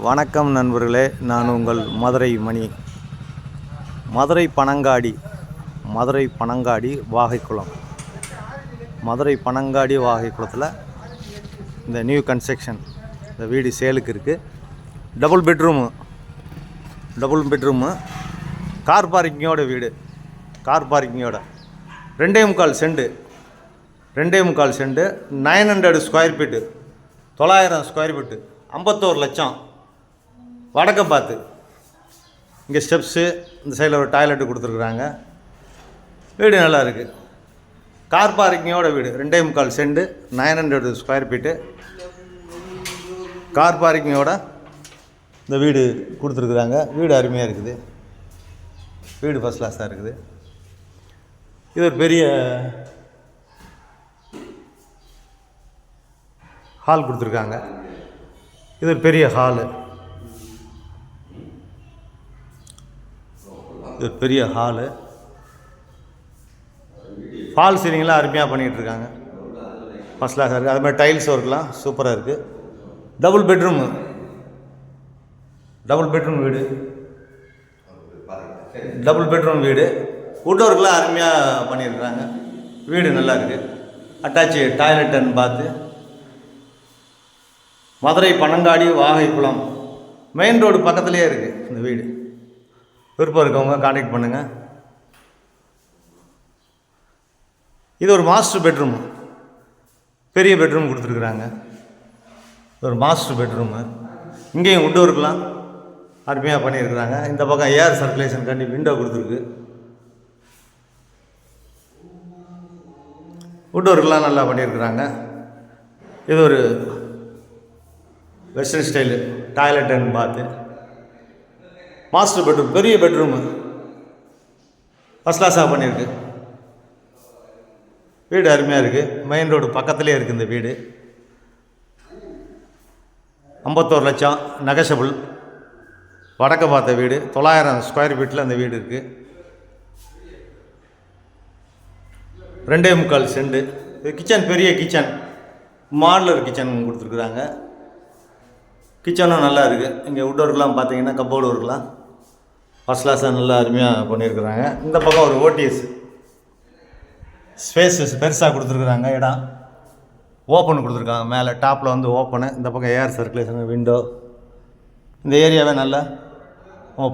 வணக்கம் நண்பர்களே, நான் உங்கள் மதுரை மணி. மதுரை பனங்காடி வாகைக்குளம். மதுரை பனங்காடி வாகைக்குளத்தில் இந்த நியூ கன்ஸ்ட்ரக்ஷன் இந்த வீடு சேலுக்கு இருக்குது. டபுள் பெட்ரூமு கார் பார்க்கிங்கோட வீடு. கார் பார்க்கிங்கோட 2.25 cent 900 square feet, 900 square feet, 51 லட்சம். வடக்க பார்த்து இங்கே ஸ்டெப்ஸு, இந்த சைடில் ஒரு டாய்லெட்டு கொடுத்துருக்குறாங்க. வீடு நல்லா இருக்குது. கார் பார்க்கிங்கோட வீடு. 2.25 செண்டு 900 ஸ்கொயர் ஃபீட்டு கார் பார்க்கிங்கோட இந்த வீடு கொடுத்துருக்குறாங்க. வீடு அருமையாக இருக்குது. வீடு ஃபஸ்ட் கிளாஸாக இருக்குது. இது ஒரு பெரிய ஹால் கொடுத்துருக்காங்க. இது ஒரு பெரிய ஹாலு. இது ஒரு பெரிய ஹாலு. ஃபால் சீலிங்லாம் அருமையாக பண்ணிகிட்ருக்காங்க. ஃபஸ்ட் கிளாஸாக இருக்குது. அதுமாதிரி டைல்ஸ் ஒர்க்லாம் சூப்பராக இருக்குது. டபுள் பெட்ரூம் வீடு. வுட் ஒர்க்லாம் அருமையாக பண்ணியிருக்கிறாங்க. வீடு நல்லா இருக்குது. அட்டாச்சு டாய்லெட் அண்ட் பாத்து. மதுரை பனங்காடி வாகைக்குளம் மெயின் ரோடு பக்கத்துலேயே இருக்குது இந்த வீடு. விருப்பம் இருக்கவங்க கான்டாக்ட் பண்ணுங்கள். இது ஒரு மாஸ்டர் பெட்ரூம், பெரிய பெட்ரூம் கொடுத்துருக்குறாங்க. ஒரு மாஸ்டர் பெட்ரூமு. இங்கேயும் வுட் ஒர்க்லாம் அருமையாக பண்ணியிருக்கிறாங்க. இந்த பக்கம் ஏர் சர்க்குலேஷனுக்காண்டி விண்டோ கொடுத்துருக்கு. வுட் ஒர்க்லாம் நல்லா பண்ணியிருக்கிறாங்க. இது ஒரு வெஸ்டர்ன் ஸ்டைலு டாய்லெட் அண்ட் பாத்து. மாஸ்டர் பெட்ரூம், பெரிய பெட்ரூமு, ஃபஸ்ட் கிளாஸாக பண்ணியிருக்கு. வீடு அருமையாக இருக்குது. மெயின் ரோடு பக்கத்துலேயே இருக்குது இந்த வீடு. 51 லட்சம் நெகஷபிள். வடக்க பார்த்த வீடு. 900 ஸ்கொயர் ஃபீட்டில் அந்த வீடு இருக்குது. 2.25 செண்டு. இது கிச்சன், பெரிய கிச்சன், மாடுலர் கிச்சன் கொடுத்துருக்குறாங்க. கிச்சனும் நல்லா இருக்குது. இங்கே வுட் ஒர்க்லாம் பார்த்தீங்கன்னா கப்போர்டு ஒர்க்லாம் ஃபஸ்ட் கிளாஸாக நல்லா அருமையாக பண்ணியிருக்கிறாங்க. இந்த பக்கம் ஒரு ஓடிஎஸ் ஸ்பேஸஸ் பெருசாக கொடுத்துருக்குறாங்க. இடம் ஓப்பன் கொடுத்துருக்காங்க. மேலே டாப்பில் வந்து ஓப்பனு. இந்த பக்கம் ஏர் சர்க்குலேஷன், விண்டோ. இந்த ஏரியாவே நல்லா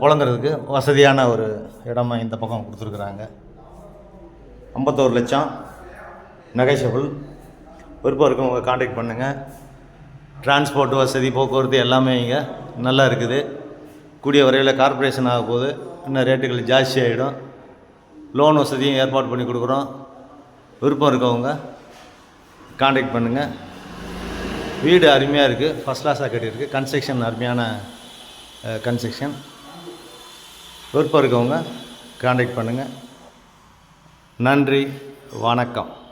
புழங்குறதுக்கு வசதியான ஒரு இடமா இந்த பக்கம் கொடுத்துருக்குறாங்க. 51 லட்சம் நெகஷபிள். விருப்பம் இருக்கவங்க கான்டாக்ட் பண்ணுங்கள். டிரான்ஸ்போர்ட் வசதி, போக்குவரத்து எல்லாமே இங்கே நல்லா இருக்குது. கூடிய வரையில் கார்ப்பரேஷன் ஆக போகுது. இன்னும் ரேட்டுகள் ஜாஸ்தி ஆகிடும். லோன் வசதியும் ஏற்பாடு பண்ணி கொடுக்குறோம். விருப்பம் இருக்கவங்க கான்டாக்ட் பண்ணுங்கள். வீடு அருமையாக இருக்குது. ஃபஸ்ட் கிளாஸாக கட்டியிருக்கு. கன்ஸ்ட்ரக்ஷன் அருமையான கன்ஸ்ட்ரக்ஷன். விருப்பம் இருக்கவங்க கான்டாக்ட் பண்ணுங்கள். நன்றி, வணக்கம்.